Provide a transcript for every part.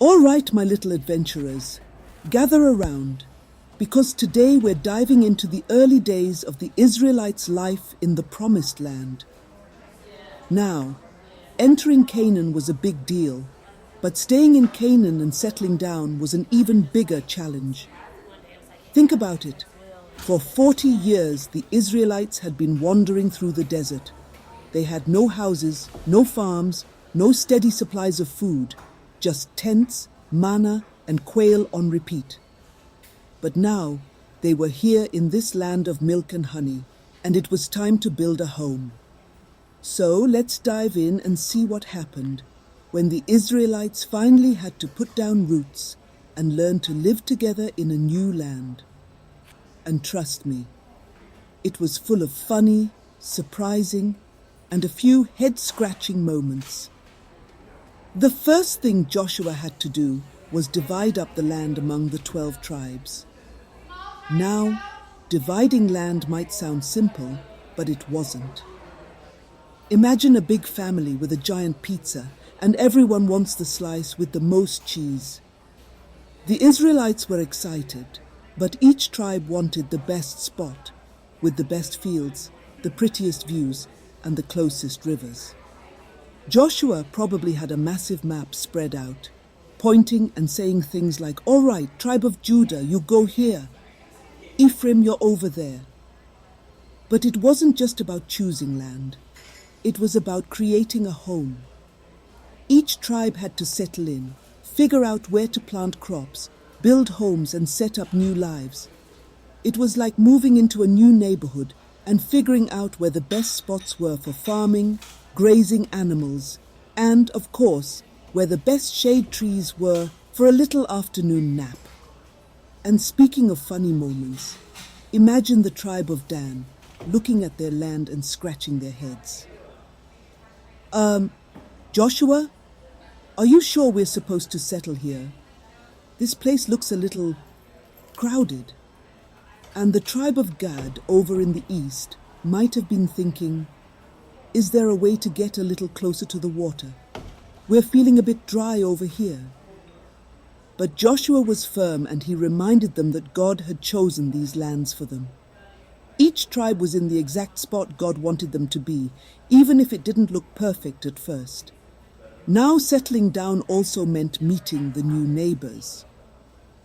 All right, my little adventurers, gather around, because today we're diving into the early days of the Israelites' life in the Promised Land. Now, entering Canaan was a big deal, but staying in Canaan and settling down was an even bigger challenge. Think about it. For 40 years, the Israelites had been wandering through the desert. They had no houses, no farms, no steady supplies of food, just tents, manna, and quail on repeat. But now, they were here in this land of milk and honey, and it was time to build a home. So let's dive in and see what happened when the Israelites finally had to put down roots and learn to live together in a new land. And trust me, it was full of funny, surprising, and a few head-scratching moments. The first thing Joshua had to do was divide up the land among the 12 tribes. Now, dividing land might sound simple, but it wasn't. Imagine a big family with a giant pizza, and everyone wants the slice with the most cheese. The Israelites were excited, but each tribe wanted the best spot, with the best fields, the prettiest views, and the closest rivers. Joshua probably had a massive map spread out, pointing and saying things like, "All right, tribe of Judah, you go here. Ephraim, you're over there." But it wasn't just about choosing land. It was about creating a home. Each tribe had to settle in, figure out where to plant crops, build homes, and set up new lives. It was like moving into a new neighborhood and figuring out where the best spots were for farming, grazing animals, and, of course, where the best shade trees were for a little afternoon nap. And speaking of funny moments, imagine the tribe of Dan looking at their land and scratching their heads. Joshua, are you sure we're supposed to settle here? This place looks a little crowded." And the tribe of Gad over in the east might have been thinking, "Is there a way to get a little closer to the water? We're feeling a bit dry over here." But Joshua was firm, and he reminded them that God had chosen these lands for them. Each tribe was in the exact spot God wanted them to be, even if it didn't look perfect at first. Now settling down also meant meeting the new neighbors.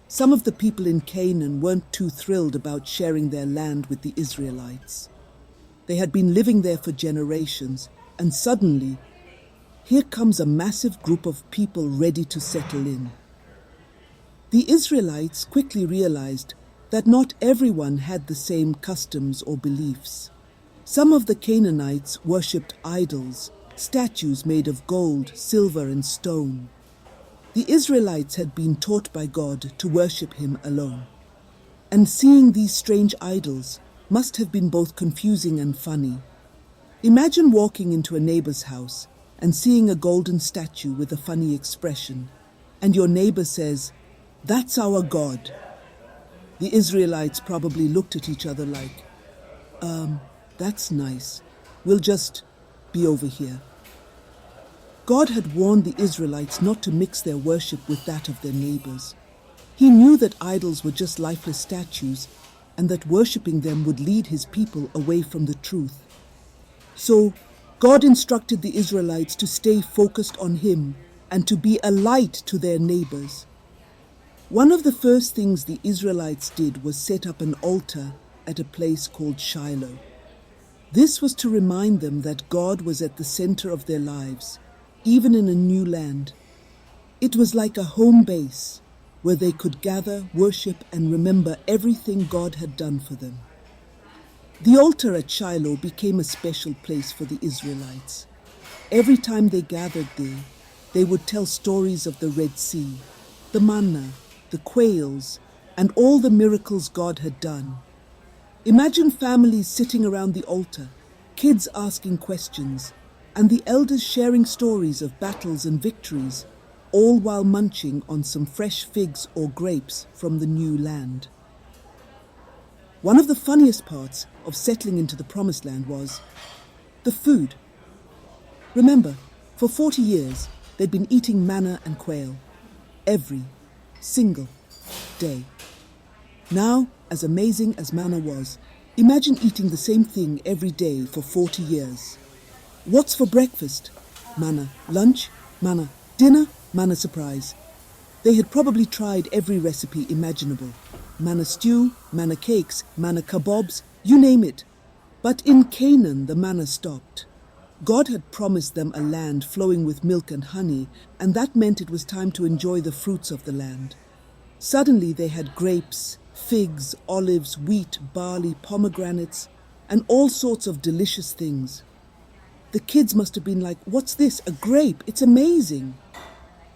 Some of the people in Canaan weren't too thrilled about sharing their land with the Israelites. They had been living there for generations, and suddenly, here comes a massive group of people ready to settle in. The Israelites quickly realized that not everyone had the same customs or beliefs. Some of the Canaanites worshipped idols, statues made of gold, silver, and stone. The Israelites had been taught by God to worship Him alone. And seeing these strange idols must have been both confusing and funny. Imagine walking into a neighbor's house and seeing a golden statue with a funny expression, and your neighbor says, "That's our God." The Israelites probably looked at each other like, that's nice. We'll just be over here." God had warned the Israelites not to mix their worship with that of their neighbors. He knew that idols were just lifeless statues, and that worshipping them would lead His people away from the truth. So, God instructed the Israelites to stay focused on Him and to be a light to their neighbors. One of the first things the Israelites did was set up an altar at a place called Shiloh. This was to remind them that God was at the center of their lives, even in a new land. It was like a home base where they could gather, worship, and remember everything God had done for them. The altar at Shiloh became a special place for the Israelites. Every time they gathered there, they would tell stories of the Red Sea, the manna, the quails, and all the miracles God had done. Imagine families sitting around the altar, kids asking questions, and the elders sharing stories of battles and victories, all while munching on some fresh figs or grapes from the new land. One of the funniest parts of settling into the Promised Land was the food. Remember, for 40 years, they'd been eating manna and quail. every single day. Now, as amazing as manna was, imagine eating the same thing every day for 40 years. What's for breakfast? Manna. Lunch? Manna. Dinner? Manna surprise. They had probably tried every recipe imaginable. Manna stew, manna cakes, manna kebabs, you name it. But in Canaan, the manna stopped. God had promised them a land flowing with milk and honey, and that meant it was time to enjoy the fruits of the land. Suddenly they had grapes, figs, olives, wheat, barley, pomegranates, and all sorts of delicious things. The kids must have been like, "What's this? A grape? It's amazing."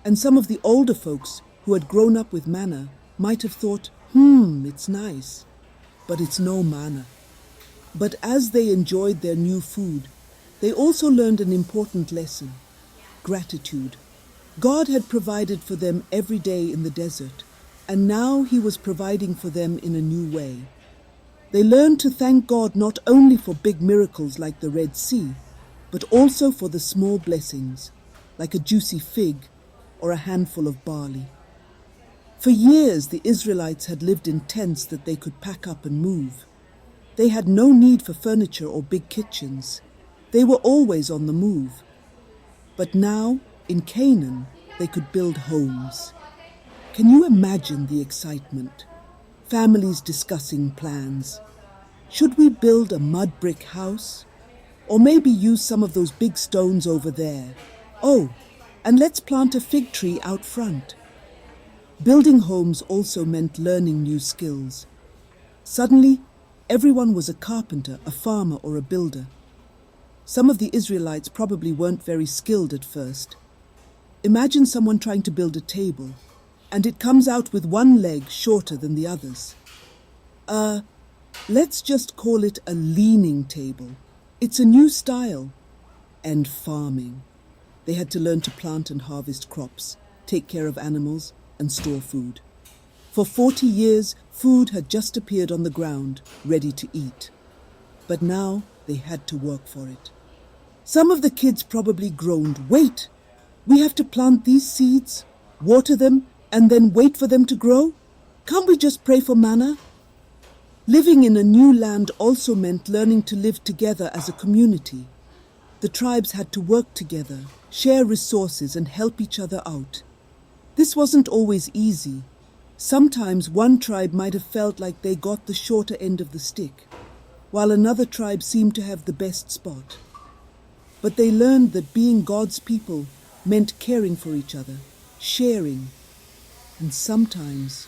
And some of the older folks who had grown up with manna might have thought, it's nice, but it's no manna. But as they enjoyed their new food, they also learned an important lesson: gratitude. God had provided for them every day in the desert, and now He was providing for them in a new way. They learned to thank God not only for big miracles like the Red Sea, but also for the small blessings, like a juicy fig or a handful of barley. For years, the Israelites had lived in tents that they could pack up and move. They had no need for furniture or big kitchens. They were always on the move. But now, in Canaan, they could build homes. Can you imagine the excitement? Families discussing plans. Should we build a mud brick house? Or maybe use some of those big stones over there? Oh, and let's plant a fig tree out front. Building homes also meant learning new skills. Suddenly, everyone was a carpenter, a farmer, or a builder. Some of the Israelites probably weren't very skilled at first. Imagine someone trying to build a table, and it comes out with one leg shorter than the others. Let's just call it a leaning table. It's a new style. And farming. They had to learn to plant and harvest crops, take care of animals, and store food. For 40 years, food had just appeared on the ground, ready to eat. But now they had to work for it. Some of the kids probably groaned, "Wait! We have to plant these seeds, water them, and then wait for them to grow? Can't we just pray for manna?" Living in a new land also meant learning to live together as a community. The tribes had to work together, share resources, and help each other out. This wasn't always easy. Sometimes one tribe might have felt like they got the shorter end of the stick, while another tribe seemed to have the best spot. But they learned that being God's people meant caring for each other, sharing, and sometimes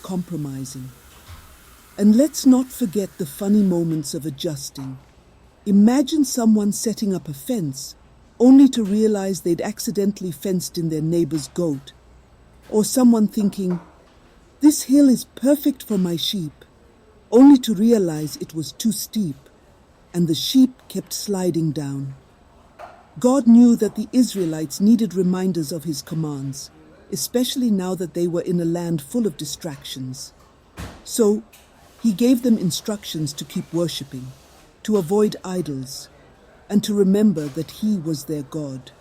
compromising. And let's not forget the funny moments of adjusting. Imagine someone setting up a fence only to realize they'd accidentally fenced in their neighbor's goat. Or someone thinking, "This hill is perfect for my sheep," only to realize it was too steep, and the sheep kept sliding down. God knew that the Israelites needed reminders of His commands, especially now that they were in a land full of distractions. So, He gave them instructions to keep worshipping, to avoid idols, and to remember that He was their God.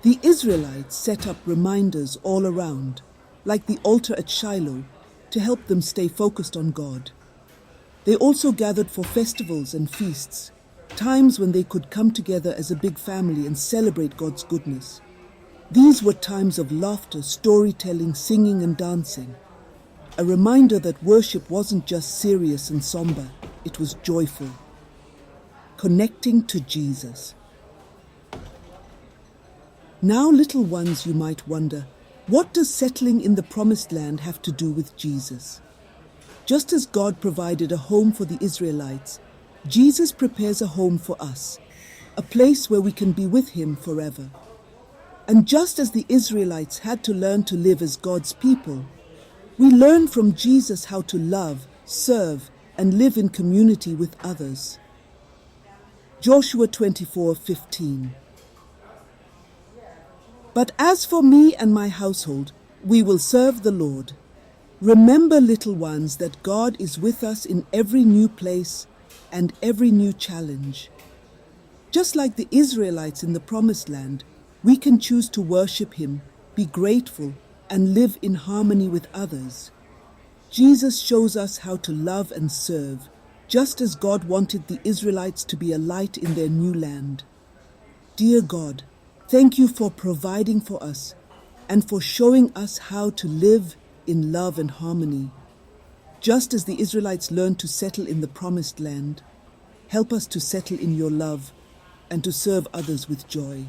The Israelites set up reminders all around, like the altar at Shiloh, to help them stay focused on God. They also gathered for festivals and feasts, times when they could come together as a big family and celebrate God's goodness. These were times of laughter, storytelling, singing, and dancing. A reminder that worship wasn't just serious and somber, it was joyful. Connecting to Jesus. Now, little ones, you might wonder, what does settling in the Promised Land have to do with Jesus? Just as God provided a home for the Israelites, Jesus prepares a home for us, a place where we can be with Him forever. And just as the Israelites had to learn to live as God's people, we learn from Jesus how to love, serve, and live in community with others. Joshua 24:15. But as for me and my household, we will serve the Lord. Remember, little ones, that God is with us in every new place and every new challenge. Just like the Israelites in the Promised Land, we can choose to worship Him, be grateful, and live in harmony with others. Jesus shows us how to love and serve, just as God wanted the Israelites to be a light in their new land. Dear God, thank you for providing for us and for showing us how to live in love and harmony. Just as the Israelites learned to settle in the promised land, help us to settle in your love and to serve others with joy.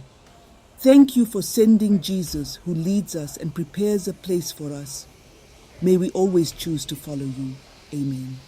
Thank you for sending Jesus, who leads us and prepares a place for us. May we always choose to follow you. Amen.